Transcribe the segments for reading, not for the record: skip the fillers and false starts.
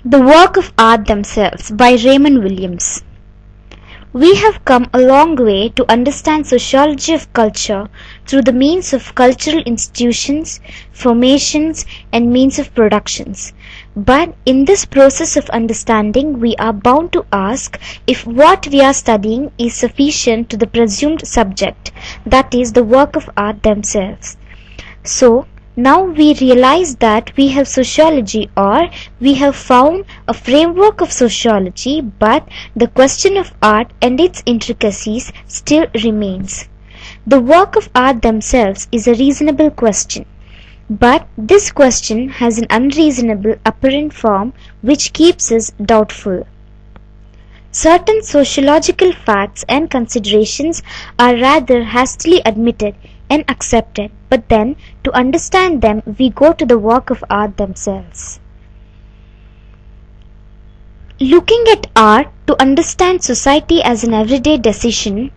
The Work of Art Themselves by Raymond Williams. We have come a long way to understand sociology of culture through the means of cultural institutions, formations, and means of productions. But in this process of understanding, we are bound to ask if what we are studying is sufficient to the presumed subject, that is, the work of art themselves. So, now we realize that we have sociology, or we have found a framework of sociology, but the question of art and its intricacies still remains. The work of art themselves is a reasonable question, but this question has an unreasonable apparent form which keeps us doubtful. Certain sociological facts and considerations are rather hastily admitted and accepted, but then to understand them we go to the work of art themselves. Looking at art to understand society as an everyday decision,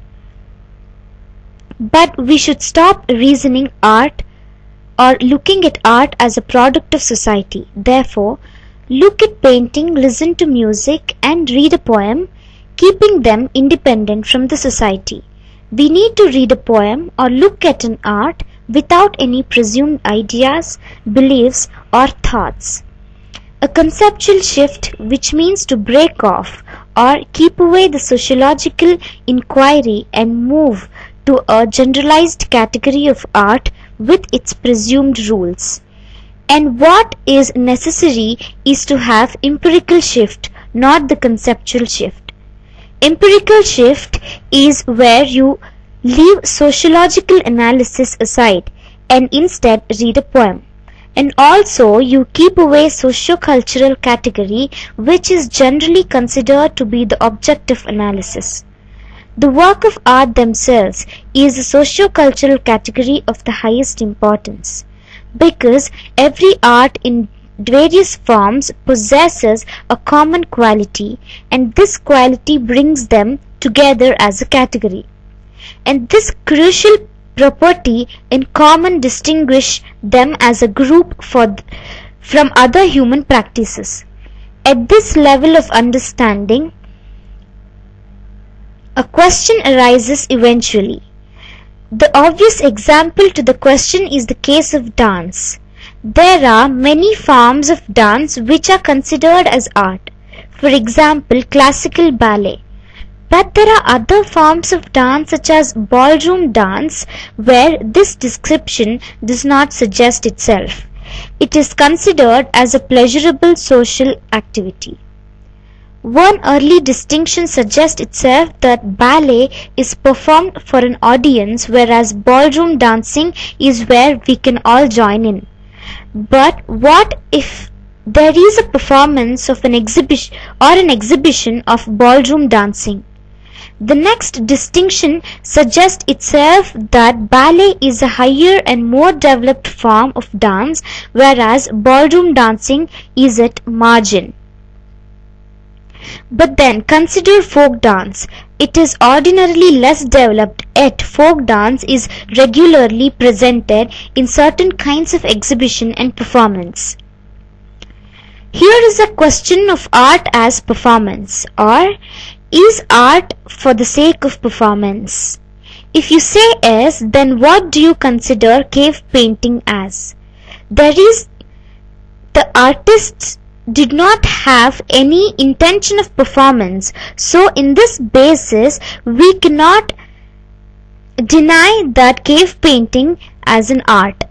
but we should stop reasoning art or looking at art as a product of society. Therefore, look at painting, listen to music, and read a poem, keeping them independent from the society. We need to read a poem or look at an art without any presumed ideas, beliefs, or thoughts. A conceptual shift, which means to break off or keep away the sociological inquiry and move to a generalized category of art with its presumed rules. And what is necessary is to have empirical shift, not the conceptual shift. Empirical shift is where you leave sociological analysis aside and instead read a poem. And also you keep away socio-cultural category, which is generally considered to be the object of analysis. The work of art themselves is a socio-cultural category of the highest importance, because every art in various forms possesses a common quality, and this quality brings them together as a category. And this crucial property in common distinguish them as a group from other human practices. At this level of understanding, a question arises eventually. The obvious example to the question is the case of dance. There are many forms of dance which are considered as art, for example classical ballet. But there are other forms of dance such as ballroom dance where this description does not suggest itself. It is considered as a pleasurable social activity. One early distinction suggests itself that ballet is performed for an audience, whereas ballroom dancing is where we can all join in. But what if there is a performance of an exhibition of ballroom dancing? The next distinction suggests itself that ballet is a higher and more developed form of dance, whereas ballroom dancing is at margin. But then consider folk dance. It is ordinarily less developed, yet folk dance is regularly presented in certain kinds of exhibition and performance. Here is a question of art as performance, or is art for the sake of performance? If you say yes, then what do you consider cave painting as? The artists did not have any intention of performance, so in this basis we cannot deny that cave painting as an art.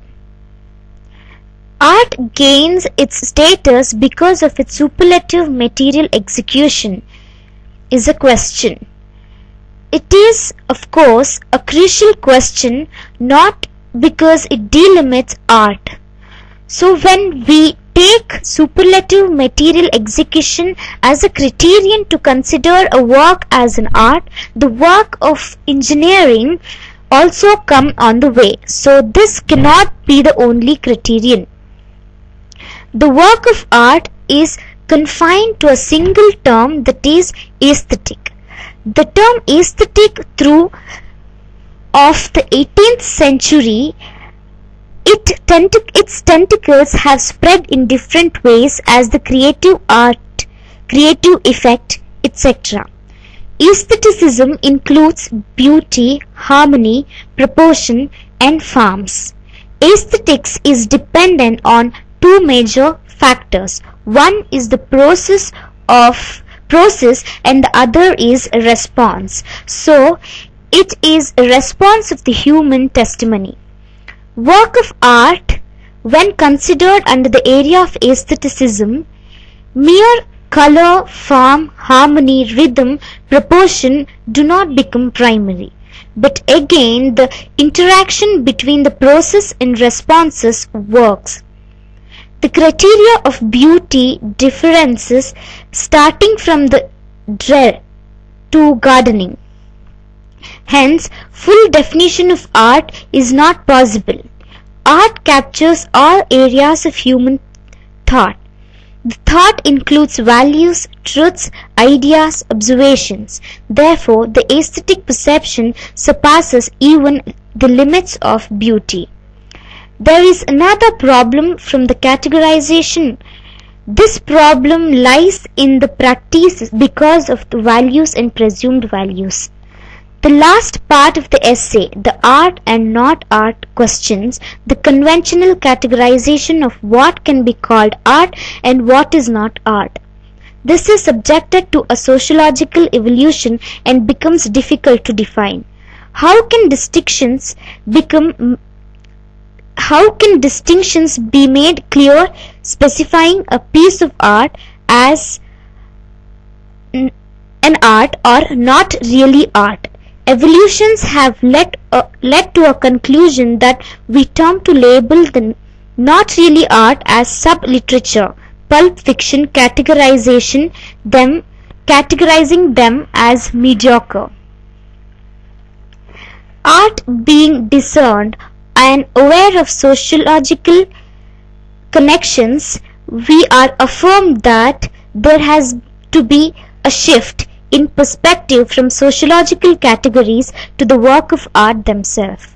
Art gains its status because of its superlative material execution is a question. It is, of course, a crucial question, not because it delimits art. So when we take superlative material execution as a criterion to consider a work as an art, the work of engineering also come on the way. So this cannot be the only criterion. The work of art is confined to a single term, that is aesthetic. The term aesthetic through of the 18th century, it its tentacles have spread in different ways as the creative art, creative effect, etc. Aestheticism includes beauty, harmony, proportion, and forms. Aesthetics is dependent on two major factors. One is the process and the other is response. So it is a response of the human testimony. Work of art, when considered under the area of aestheticism, mere color, form, harmony, rhythm, proportion do not become primary. But again, the interaction between the process and responses works. The criteria of beauty differences starting from the dread to gardening. Hence, full definition of art is not possible. Art captures all areas of human thought. The thought includes values, truths, ideas, observations. Therefore, the aesthetic perception surpasses even the limits of beauty. There is another problem from the categorization. This problem lies in the practice because of the values and presumed values. The last part of the essay, the art and not art questions the conventional categorization of what can be called art and what is not art. This is subjected to a sociological evolution and becomes difficult to define. How can distinctions be made clear, specifying a piece of art as an art or not really art? Evolutions have led to a conclusion that we term to label the not really art as sub-literature, pulp fiction, categorizing them as mediocre. Art being discerned and aware of sociological connections, we are affirmed that there has to be a shift in perspective from sociological categories to the work of art themselves.